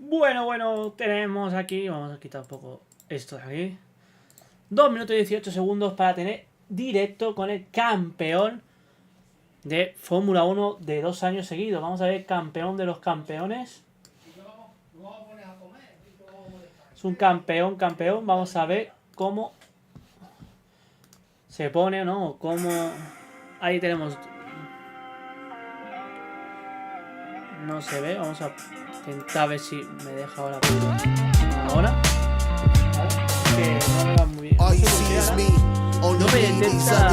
Bueno, tenemos aquí, vamos a quitar un poco esto de aquí. 2 minutos y 18 segundos para tener directo con el campeón de Fórmula 1 de 2 años seguidos. Vamos a ver, campeón de los campeones. Es un campeón. Vamos a ver cómo se pone, ¿no? Cómo... Ahí tenemos... No se ve, vamos a intentar ver si me deja ahora. Ahora. Que no me va muy bien. No me intenta...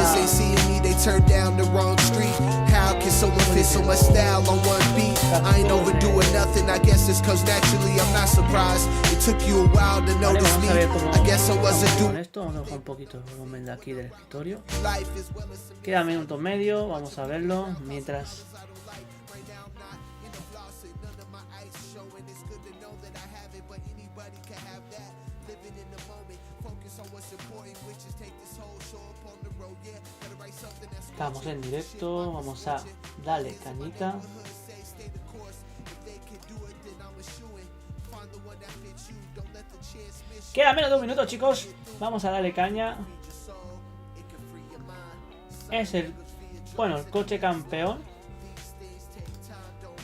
Turn down the wrong street. How can someone fit so much style on one beat? I ain't overdoing nothing. I guess it's cause naturally I'm not surprised. It took you a while to notice me. I guess I wasn't doing. Esto vamos a bajar un poquito el volumen de aquí del escritorio. Queda minuto medio, vamos a verlo mientras. Estamos en directo, vamos a darle cañita. Queda menos de un minuto, chicos. Vamos a darle caña. Es el coche campeón.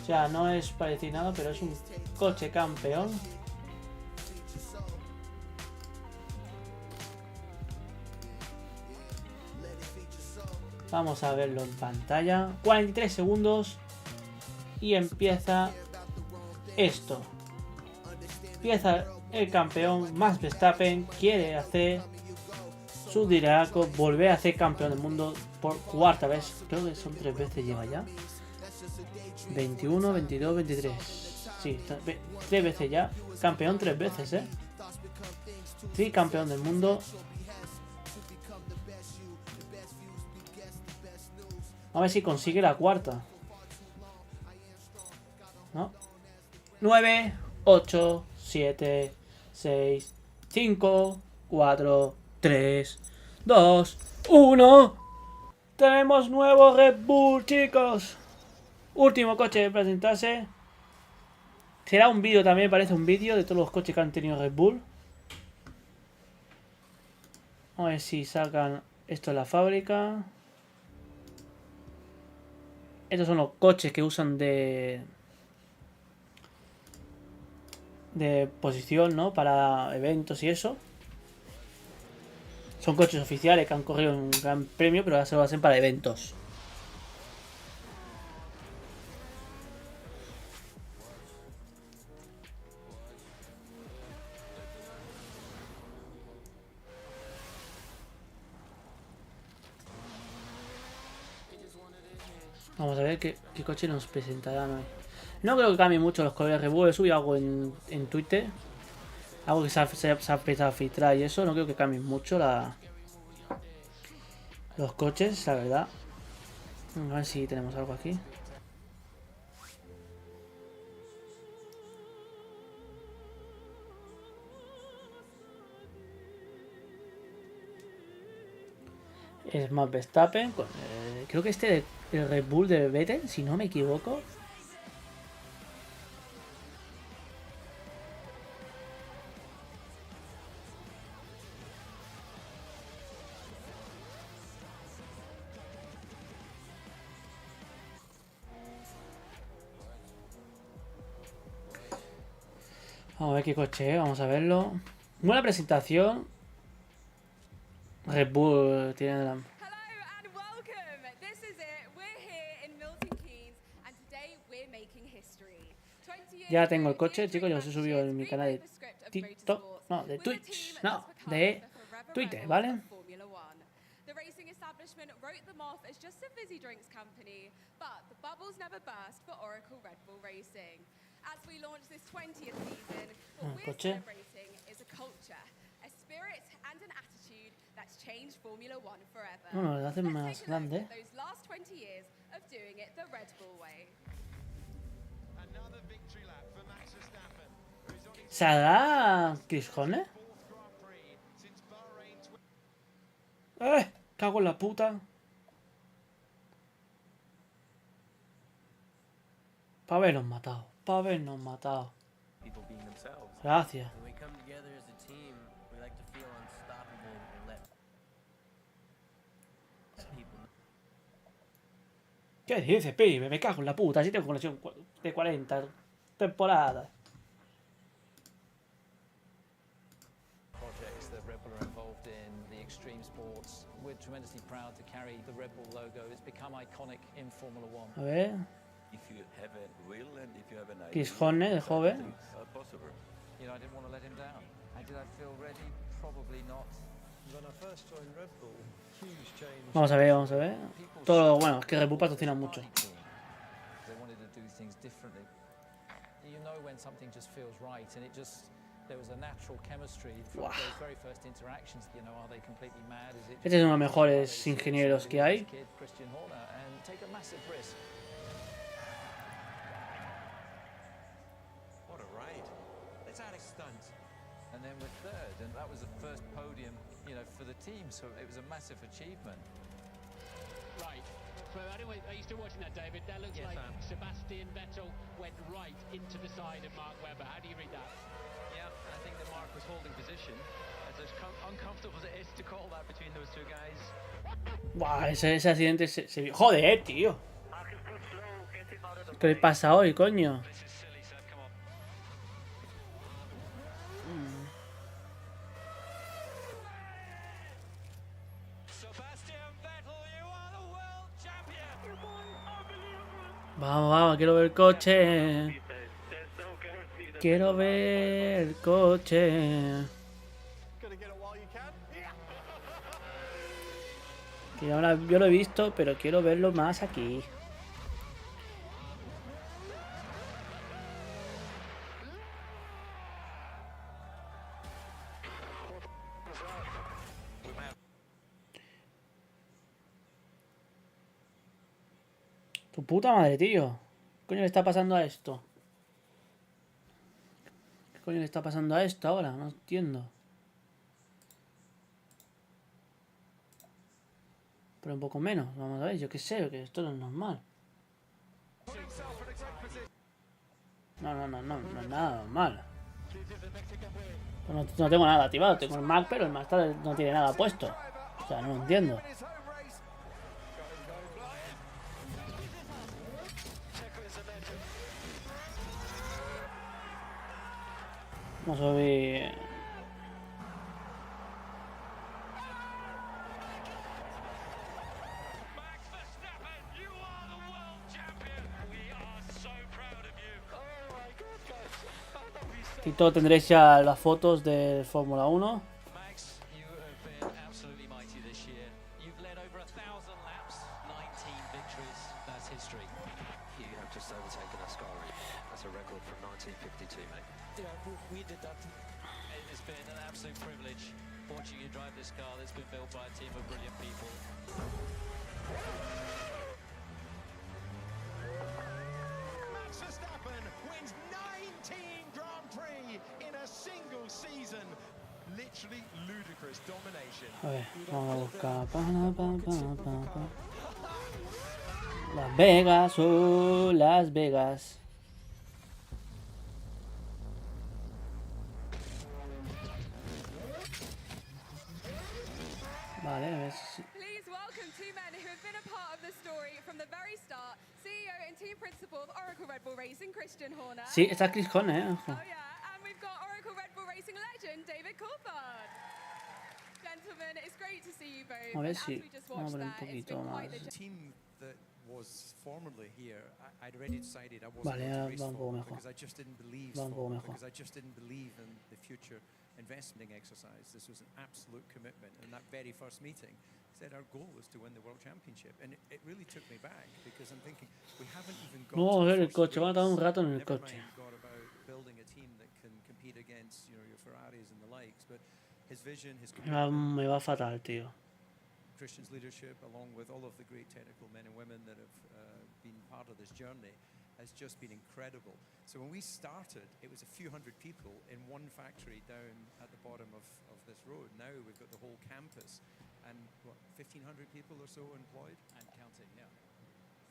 O sea, no es para decir nada, pero es un coche campeón. Vamos a verlo en pantalla. 43 segundos. Y empieza esto. Empieza el campeón Max Verstappen. Quiere hacer su liderazgo. Volver a ser campeón del mundo por cuarta vez. Creo que son 3 veces lleva ya. 21, 22, 23. Sí, 3 veces ya. Campeón 3 veces, Sí, campeón del mundo. A ver si consigue la cuarta. ¿No? 9, 8, 7, 6, 5, 4, 3, 2, 1. Tenemos nuevo Red Bull, chicos. Último coche de presentarse. Será un vídeo también, parece un vídeo de todos los coches que han tenido Red Bull. A ver si sacan esto de la fábrica. Estos son los coches que usan de posición, ¿no? Para eventos y eso. Son coches oficiales que han corrido en un gran premio, pero ahora se lo hacen para eventos. Vamos a ver qué coche nos presentarán hoy. No creo que cambie mucho los colores Red Bull. He subido algo en Twitter. Algo que se ha empezado a filtrar y eso. No creo que cambien mucho los coches, la verdad. A ver si tenemos algo aquí. Es más Verstappen. Creo que este el Red Bull de Vettel, si no me equivoco. Vamos a ver qué coche es, vamos a verlo. Buena presentación. Red Bull tiene la... Ya tengo el coche, chicos, ya os he subido en mi canal de TikTok, no, de Twitch, no, de Twitter, ¿vale? El coche. Bueno, lo hacen más grande. ¿Saldrá Chris Horner? Cago en la puta. Para habernos matado. people being themselves. Gracias. When we come together as a team, we like to feel unstoppable and let people know. ¿Qué dices, pibe? Me cago en la puta. Así tengo conexión de 40 temporadas. Projects that Red Bull are involved in, the extreme sports. We're tremendously proud to carry the Red Bull logo. It's become iconic in Formula One. A ver. If you have a will and if you have an idea, Chris Horner, de joven. it's possible. You know, I didn't want to let him down. Did I feel ready? Probably not. When I first joined Red Bull, huge change. Vamos a ver, vamos a ver. Todo bueno, es que REDBULL patrocina mucho. They wanted to do things differently. You know when something just feels right, and it just there was a natural chemistry from those very first interactions. You know, are they completely mad? Is it? Este es uno de los mejores ingenieros que hay. Christian Horner, and take a massive risk. What a ride. Let's add a stunt. And then we're third, and that was the first podium, you know, for the team. So it was a massive achievement. Right. So anyway, are you still watching that, David? That looks like Sebastian Vettel went right into the side of Mark Webber. How do you read that? Yeah, I think that Mark was holding position. As uncomfortable as it is to call that between those two guys. Buah, ese accidente se vio. Joder, tío. ¿Qué le pasa hoy, coño? This is silly, Seb, come on. Sebastian Vettel, you are the world champion. Vamos, vamos, quiero ver el coche. Quiero ver el coche. Que ahora yo lo he visto, pero quiero verlo más aquí. Tu puta madre, tío. ¿Qué coño le está pasando a esto? ¿Qué coño le está pasando a esto ahora? No entiendo. Pero un poco menos, vamos a ver, yo qué sé, que esto no es normal. No es nada normal. No tengo nada activado, tengo el Mac, pero el Mac no tiene nada puesto. O sea, no lo entiendo. Vamos a ver. Y todo tendréis ya las fotos de Fórmula 1. Max, you have been absolutely mighty this year. You've led over 1,000 laps, 19 victories. That's history. You have just overtaken Ascari. That's a record from 1952, mate. Yeah, we did that. It's been an absolute privilege watching you drive this car that's been built by a team of brilliant people. Max Verstappen wins 19 Grand Prix in a single season. Literally ludicrous domination. A ver, vamos a buscar. Las Vegas, Las Vegas. Vale, a ver si... Please welcome two men who have been a part of the story from the very start. CEO and team principal of Oracle Red Bull Racing, Christian Horner. Sí, está Chris Horner, Oh yeah, and we've got Oracle Red Bull Racing legend, David Coulthard. Gentlemen, it's great to see you both. A ver And si... as we just Vamos a watched ver un that, it's poquito been más. quite the The team that was formerly here, I'd already decided I wasn't Vale, going to ya race va un poco Formula mejor. because I just didn't believe Va un poco Formula, mejor. because I just didn't believe in the future investment exercise. This was an absolute commitment. In that very first meeting, I said our goal was to win the World Championship, and it really took me back because I'm thinking we haven't even got. No vamos a to ver the el first coche, vamos a dar un race. rato en el Never coche. mind got about building a team that can compete against your Ferraris and the likes, but his vision, his commitment, Me va fatal, tío. Christian's leadership, along with all of the great technical men and women that have been part of this journey, has just been incredible. So when we started, it was a few hundred people in one factory down at the bottom of this road. Now we've got the whole campus and, what, 1,500 people or so employed? And counting, yeah.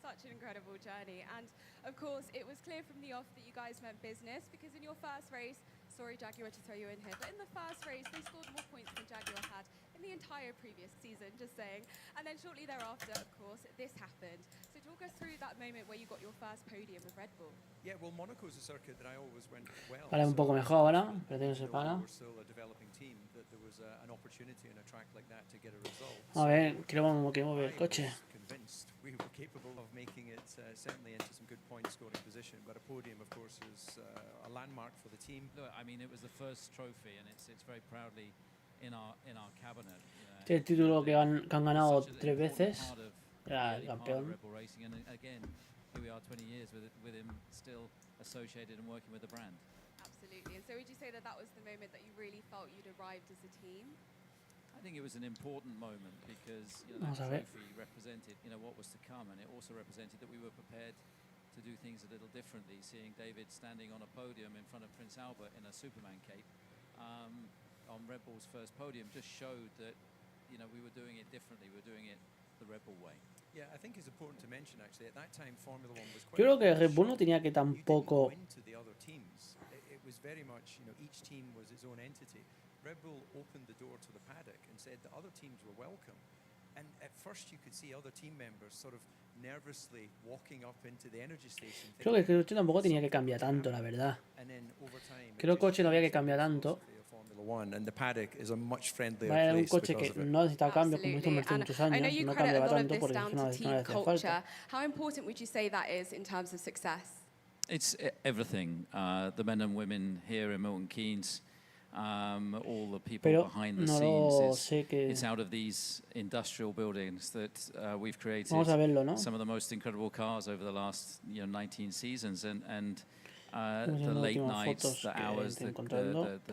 such an incredible journey. And of course, it was clear from the off that you guys meant business, because in your first race, sorry Jaguar to throw you in here, but in the first race, they scored more points than Jaguar had in the entire previous season, just saying. And then shortly thereafter, of course, this happened. So talk us through that moment where you got your first podium with Red Bull. Yeah, well, Monaco's a circuit that I always went well. Vale, un poco mejor ahora, pero tiene que ser para. We're still a developing team, that there was an opportunity in a track like that to get a result. A ver, creo que mueve el coche. Convinced we were capable of making it certainly into some good point scoring position, but a podium, of course, is a landmark for the team. Look, I mean, it was the first trophy, and it's very proudly in our cabinet. Este es el título que han ganado 3 veces. Era el campeón. And again, here we are 20 years with him still associated and working with the brand. Absolutely. And so would you say that that was the moment that you really felt you'd arrived as a team? I think it was an important moment because that trophy represented what was to come, and it also represented that we were prepared to do things a little differently. Seeing David standing on a podium in front of Prince Albert in a Superman cape on Red Bull's first podium just showed that we were doing it differently. We were doing it the Red Bull way. Yeah, I think it's important to mention actually at that time Formula 1 was quite. Yo creo que Red Bull no tenía que tampoco. It was very much, each team was its own entity. Red Bull opened the door to the paddock and said that other teams were welcome. And at first you could see other team members sort of nervously walking up into the energy station. Creo que el coche tampoco tenía que cambiar tanto, la verdad. Creo que el coche no había que cambiar tanto. And the paddock is a much friendlier Vale, era un place coche because que of it. no necesitaba cambios como hizo Mercedes muchos años, no cambiaba tanto porque no hacía falta. How important would you say that is in terms of success? It's everything. The men and women here in Milton Keynes, all the people behind the scenes. It's out of these industrial buildings that we've created some of the most incredible cars over the last 19 seasons, and the late nights, the hours, the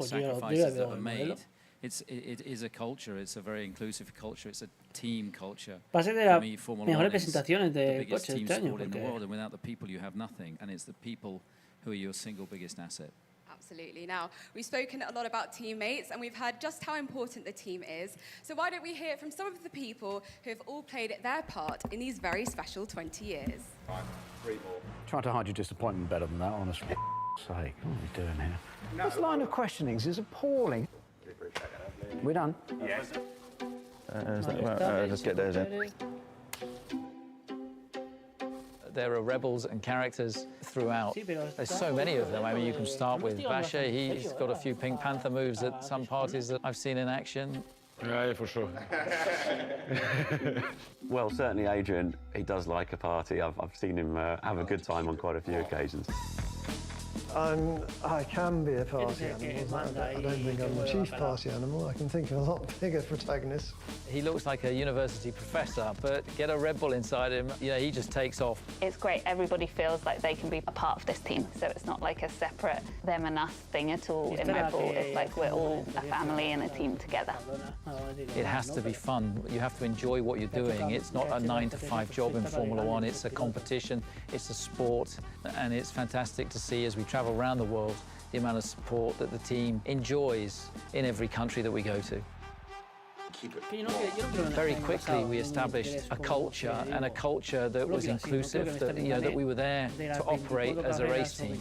sacrifices that were made. It is a culture. It's a very inclusive culture. It's a team culture. Va a ser de las mejores presentaciones de coches este año, in the world, and without the people you have nothing. And it's the people who are your single biggest asset. Absolutely. Now, we've spoken a lot about teammates, and we've heard just how important the team is. So why don't we hear from some of the people who have all played their part in these very special 20 years? Trying to hide your disappointment better than that, honestly. Sake, what are we doing here? This line of questionings is appalling. We're done. Yes. Let's get those in. There are rebels and characters throughout. There's so many of them. I mean, you can start with Basha. He's got a few Pink Panther moves at some parties that I've seen in action. Yeah, for sure. Well, certainly Adrian, he does like a party. I've seen him have a good time on quite a few occasions. I can be a party animal. I don't think I'm the chief party animal. I can think of a lot bigger protagonists. He looks like a university professor, but get a Red Bull inside him, he just takes off. It's great. Everybody feels like they can be a part of this team, so it's not like a separate them and us thing at all in Red Bull. It's like we're all a family and a team together. It has to be fun. You have to enjoy what you're doing. It's not a 9-to-5 job in Formula 1. It's a competition, it's a sport, and it's fantastic to see as we travel around the world the amount of support that the team enjoys in every country that we go to. Very quickly we established a culture, and a culture that was inclusive, that we were there to operate as a race team.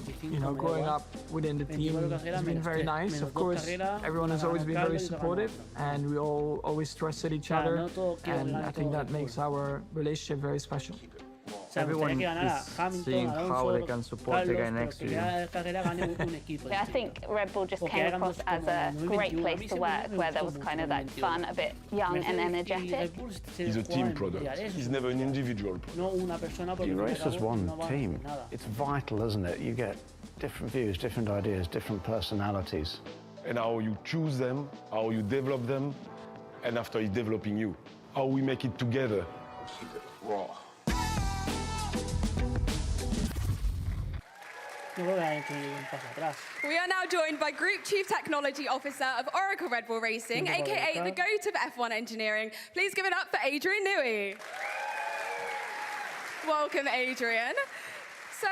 Growing up within the team has been very nice. Of course, everyone has always been very supportive, and we all always trusted each other, and I think that makes our relationship very special. Everyone is seeing how they can support the guy next to you. I think Red Bull just came across as a great place to work, where there was kind of that fun, a bit young and energetic. He's a team product. He's never an individual product. You race as one team. It's vital, isn't it? You get different views, different ideas, different personalities. And how you choose them, how you develop them, and after he's developing you. How we make it together. Keep it raw. We are now joined by Group Chief Technology Officer of Oracle Red Bull Racing, aka the GOAT of F1 engineering. Please give it up for Adrian Newey. Welcome, Adrian. So,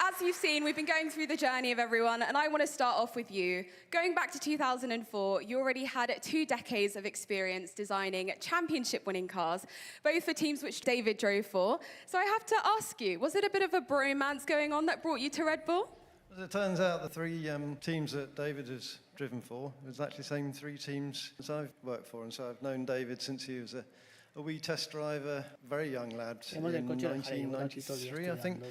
as you've seen, we've been going through the journey of everyone, and I want to start off with you. Going back to 2004, you already had 2 decades of experience designing championship-winning cars, both for teams which David drove for. So I have to ask you, was it a bit of a bromance going on that brought you to Red Bull? As it turns out, the 3 teams that David has driven for was actually the same 3 teams as I've worked for, and so I've known David since he was a wee test driver, very young lad, in 1993, I think.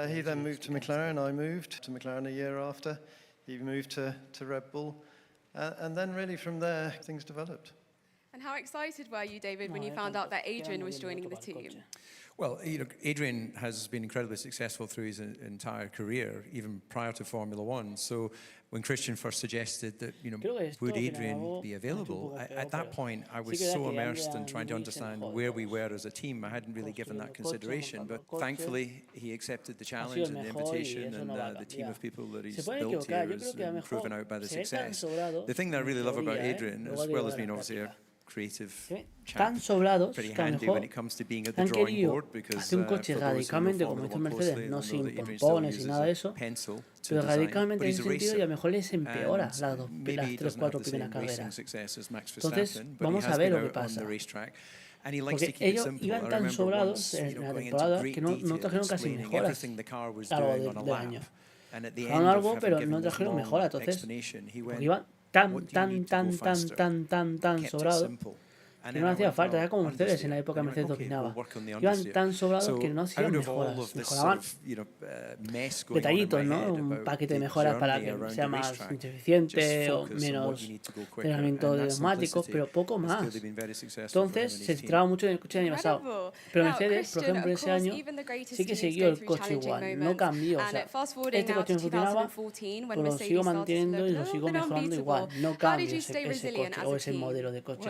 He then moved to McLaren, I moved to McLaren a year after. He moved to Red Bull, and then really from there, things developed. And how excited were you, David, when you found out that Adrian was joining the team? Well, Adrian has been incredibly successful through his entire career, even prior to Formula One. So when Christian first suggested that, would Adrian be available, at that point I was so immersed in trying to understand where we were as a team, I hadn't really given that consideration. But thankfully, he accepted the challenge and the invitation, and the team of people that he's built here is proven out by the success. The thing that I really love about Adrian, as well as being obviously a creative tan sobrados que a lo mejor han querido hacer un coche radicalmente como hizo Mercedes, no sin pompones y nada de eso, pero radicalmente en ese sentido, y a lo mejor les empeora las 3-4 primeras carreras. Entonces, vamos a ver lo que pasa. Porque ellos iban tan sobrados en la temporada que no trajeron casi mejoras a lo largo del año. Trajeron algo, pero no trajeron mejoras. Entonces, porque iban tan sobrados que no hacía falta, era como Mercedes en la época que Mercedes dominaba. Iban tan sobrados que no hacían mejoras, mejoraban detallitos, ¿no? Un paquete de mejoras para que sea más eficiente o menos entrenamiento de neumáticos, pero poco más. Entonces se centraba mucho en el coche del año pasado. Pero Mercedes, por ejemplo, ese año sí que siguió el coche igual, no cambió. O sea, este coche no funcionaba, pues lo sigo manteniendo y lo sigo mejorando igual. No cambio ese coche o ese modelo de coche.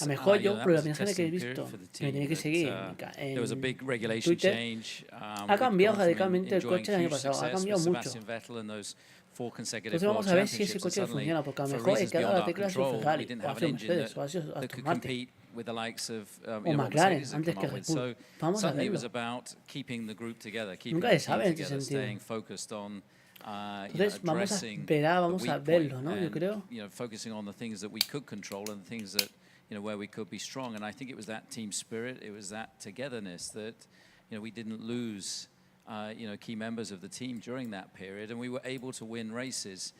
A lo mejor yo, por la mensaje que he visto, que me tiene que seguir en Twitter, ha cambiado radicalmente el coche del año pasado, ha cambiado mucho. Entonces vamos a ver si ese coche funciona, porque a lo mejor el que ha dado la tecla ha sido Ferrari, o ha sido Mercedes, o ha sido Aston Martin, o McLaren, antes que Red Bull. Vamos a verlo. Nunca se sabe en ese sentido. Entonces vamos a esperar, vamos a verlo, ¿no? Yo creo. Where we could be strong, and I think it was that team spirit, it was that togetherness that we didn't lose key members of the team during that period, and we were able to win races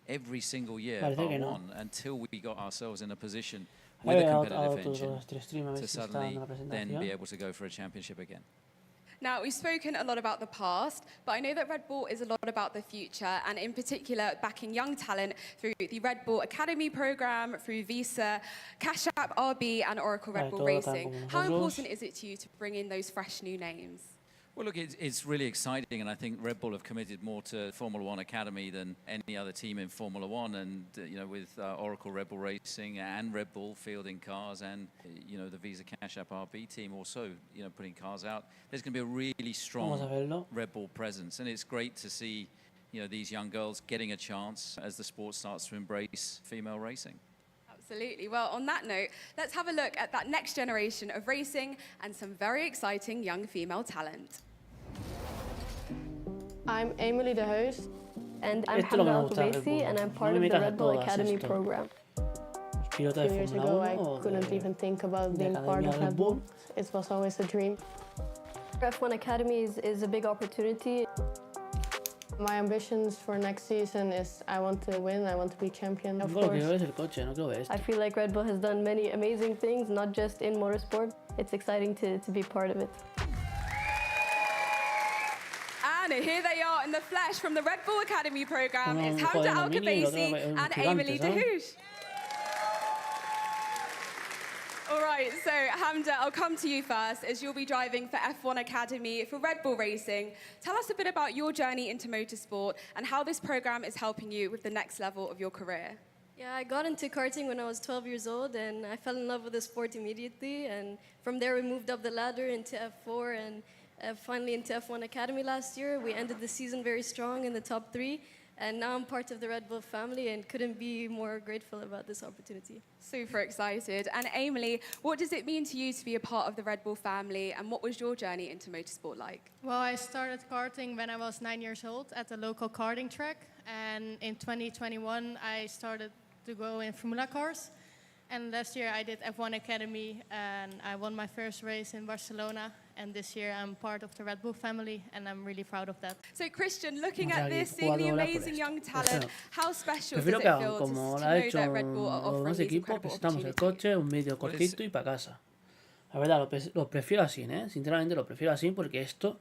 every single year bar one, until we got ourselves in a position with a competitive engine to suddenly then be able to go for a championship again. Now, we've spoken a lot about the past, but I know that Red Bull is a lot about the future, and in particular, backing young talent through the Red Bull Academy program, through Visa, Cash App, RB, and Oracle Red Bull Racing. How important is it to you to bring in those fresh new names? Well, look, it's really exciting, and I think Red Bull have committed more to Formula One Academy than any other team in Formula One, and with Oracle Red Bull Racing and Red Bull fielding cars, and the Visa Cash App RB team also putting cars out. There's going to be a really strong Red Bull presence, and it's great to see these young girls getting a chance as the sport starts to embrace female racing. Absolutely. Well, on that note, let's have a look at that next generation of racing and some very exciting young female talent. I'm Emily de Heus, and I'm Hamda Al-Kubaisi, and I'm part of the Red Bull Academy program. A few years ago, I couldn't even think about being part of Red Bull. It was always a dream. F1 Academy is a big opportunity. My ambitions for next season is I want to win, I want to be champion, of course. I feel like Red Bull has done many amazing things, not just in motorsport. It's exciting to be part of it. And here they are in the flesh from the Red Bull Academy program. It's Hamda Al-Kubaisi and Emily de Heus. All right, so Hamda, I'll come to you first, as you'll be driving for F1 Academy for Red Bull Racing. Tell us a bit about your journey into motorsport and how this program is helping you with the next level of your career. Yeah, I got into karting when I was 12 years old, and I fell in love with the sport immediately. And from there, we moved up the ladder into F4 and finally into F1 Academy last year. We ended the season very strong in the top 3. And now I'm part of the Red Bull family and couldn't be more grateful about this opportunity. Super excited. And Emily, what does it mean to you to be a part of the Red Bull family, and what was your journey into motorsport like? Well, I started karting when I was 9 years old at the local karting track, and in 2021 I started to go in Formula cars. And last year I did F1 Academy and I won my first race in Barcelona. And this year I'm part of the Red Bull family and I'm really proud of that. So Christian, looking at this, seeing the amazing young talent, how special does it que feel como to lo ha know hecho that Red Bull are los offering demás these equipos, incredible presentamos el opportunities? coche, un vídeo cortito y para casa. La verdad, lo prefiero así, ¿eh? Sinceramente lo prefiero así porque esto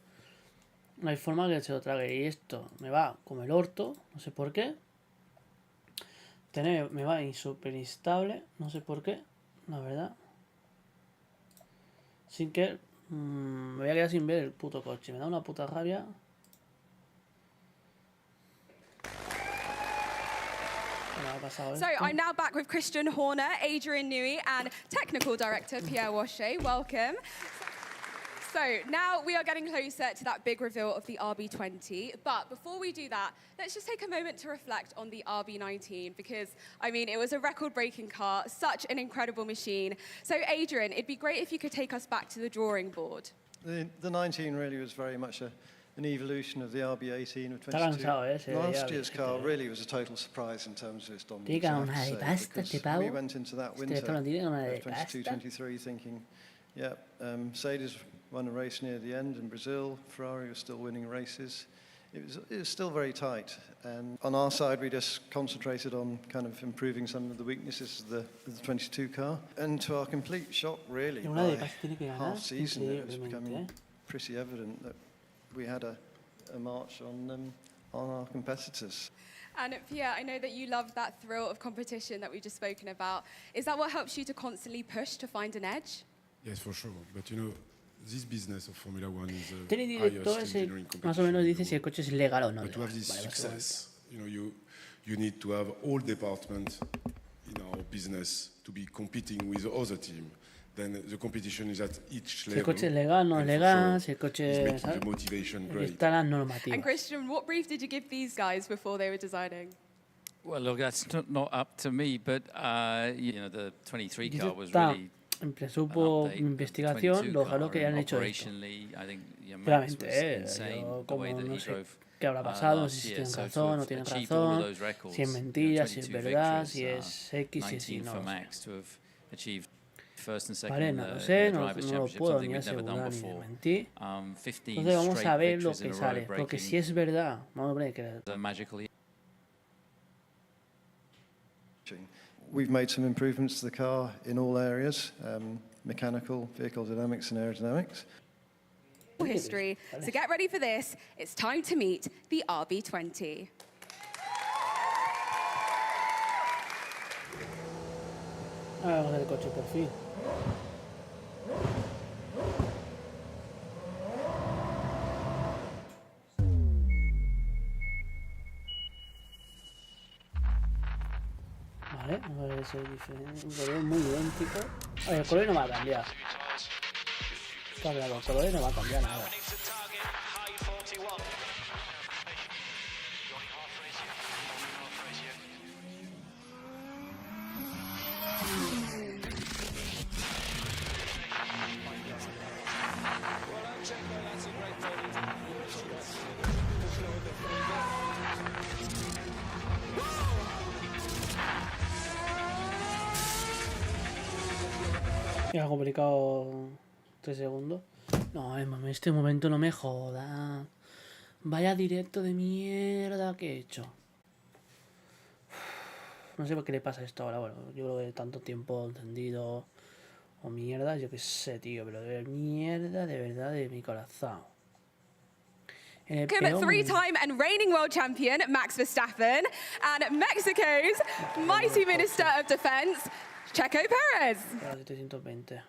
no hay forma que se lo trague. Y esto me va como el orto, no sé por qué. Me va súper instable, no sé por qué, la verdad. Sin que me voy a quedar sin ver el puto coche, me da una puta rabia. So I'm now back with Christian Horner, Adrian Newey and Technical Director Pierre Wache. Welcome. So now we are getting closer to that big reveal of the RB20. But before we do that, let's just take a moment to reflect on the RB19 because, I mean, it was a record-breaking car, such an incredible machine. So Adrian, it'd be great if you could take us back to the drawing board. The 19 really was very much an evolution of the RB18 of 22. Last year's car really was a total surprise in terms of its dominance. We went into that winter of 22-23 thinking, yeah, Mercedes won a race near the end in Brazil. Ferrari was still winning races. It was still very tight. And on our side, we just concentrated on kind of improving some of the weaknesses of the 22 car. And to our complete shock, really, by half season, it was becoming pretty evident that we had a march on our competitors. And Pierre, I know that you love that thrill of competition that we've just spoken about. Is that what helps you to constantly push to find an edge? Yes, for sure. But you know, this business of Formula One is Tiene director ese más o menos dice si el coche es legal o no. But to have this success, you know, you need to have all departments in our business to be competing with the other team. Then the competition is at each level. Si el coche es legal, no es legal, si el coche está las normativas. And Christian, what brief did you give these guys before they were designing? Well, look, that's not up to me, but you know, the 23 car was really supo investigación lo que han hecho esto. Claramente, yo como no sé qué habrá pasado, no sé si tienen razón, no tienen razón, si es mentira, si es verdad, si es X, si es Y, no. Vale, no lo sé, no lo puedo ni asegurar ni desmentir. Entonces vamos a ver lo que sale, porque si es verdad, vamos a ver que... We've made some improvements to the car in all areas, mechanical, vehicle dynamics and aerodynamics. History. So get ready for this. It's time to meet the RB20. Vamos a ver el coche por fin. Vale, a ver si es diferente. Un color muy idéntico. Oye, el color no va a cambiar. Claro, el color no va a cambiar nada. Ya complicado 3 segundos. No, en este momento no me joda. Vaya directo de mierda que he hecho. No sé por qué le pasa esto ahora. Bueno, yo creo que tanto tiempo encendido o mierda, yo qué sé, tío. Pero de mierda, de verdad, de mi corazón. Three-time and reigning world champion Max Verstappen and Mexico's mighty Minister of Defense, Checo Perez. 720.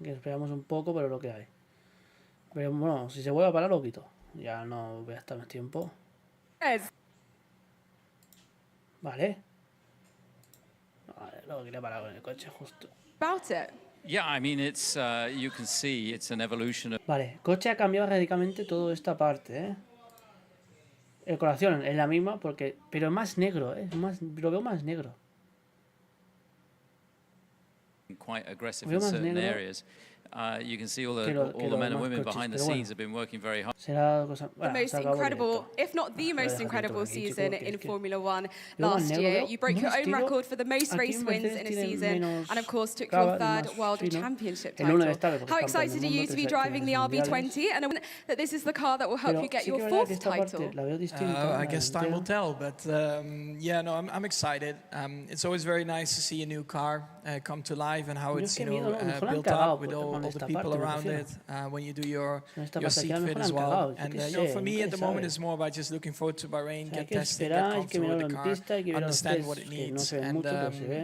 Que esperamos un poco, pero lo que hay. Pero bueno, si se vuelve a parar lo quito. Ya no voy a estar más tiempo. Vale. Vale, lo quería parar con el coche justo. About it. Yeah, I mean, it's you can see it's an evolution of... Vale, el coche ha cambiado radicalmente toda esta parte, El corazón es la misma, porque pero más negro, lo veo más negro. Quite aggressive in certain areas. You can see all the men and women behind the scenes have been working very hard. The most incredible, if not the most incredible season in Formula One last year. You broke your own record for the most race wins in a season and of course took your third World Championship title. How excited are you to be driving the RB20 and that this is the car that will help you get your fourth title? I guess time will tell, but yeah, no, I'm excited. It's always very nice to see a new car come to life and how it's built up with all the people around it when you do your seat fit as well. And for me at the moment it's more about just looking forward to Bahrain, get tested, get comfortable with the car, understand what it needs, and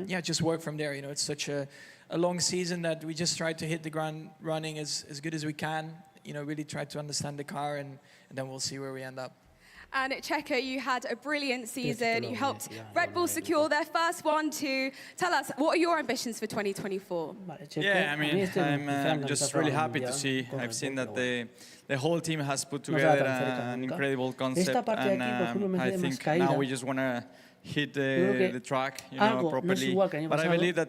yeah, just work from there. It's such a long season that we just try to hit the ground running as good as we can. Really try to understand the car, and then we'll see where we end up. And Checo, you had a brilliant season. You helped Red Bull secure their first 1-2. Tell us, what are your ambitions for 2024? Yeah, I mean, I'm just really happy to see. I've seen that the whole team has put together an incredible concept, and I think now we just want to hit the track, properly. But I believe that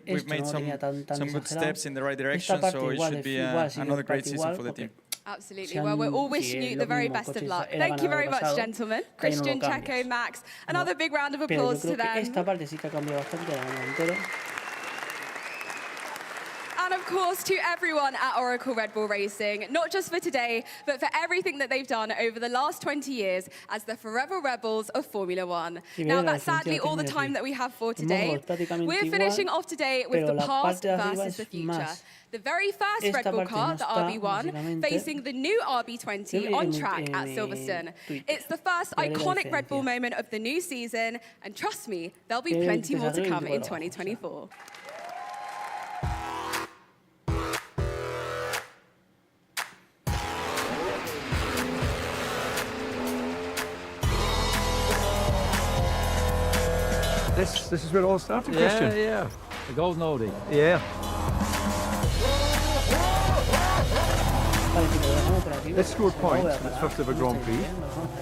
we've made some good steps in the right direction, so it should be another great season for the team. Absolutely. Well, we're all wishing you the very best of luck. Thank you very much, gentlemen. Christian, Checo, Max. Another big round of applause to them. And of course, to everyone at Oracle Red Bull Racing, not just for today, but for everything that they've done over the last 20 years as the forever rebels of Formula One. Now, that's sadly all the time that we have for today. We're finishing off today with the past versus the future. The very first Red Bull car, the RB1, facing the new RB20 on track at Silverstone. It's the first iconic Red Bull moment of the new season, and trust me, there'll be plenty more to come in 2024. This is where it all started, Christian. Yeah. The golden oldie. Yeah. It scored points in its first ever Grand Prix.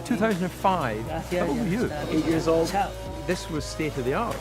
2005. How old were you? 8 years old. This was state of the art.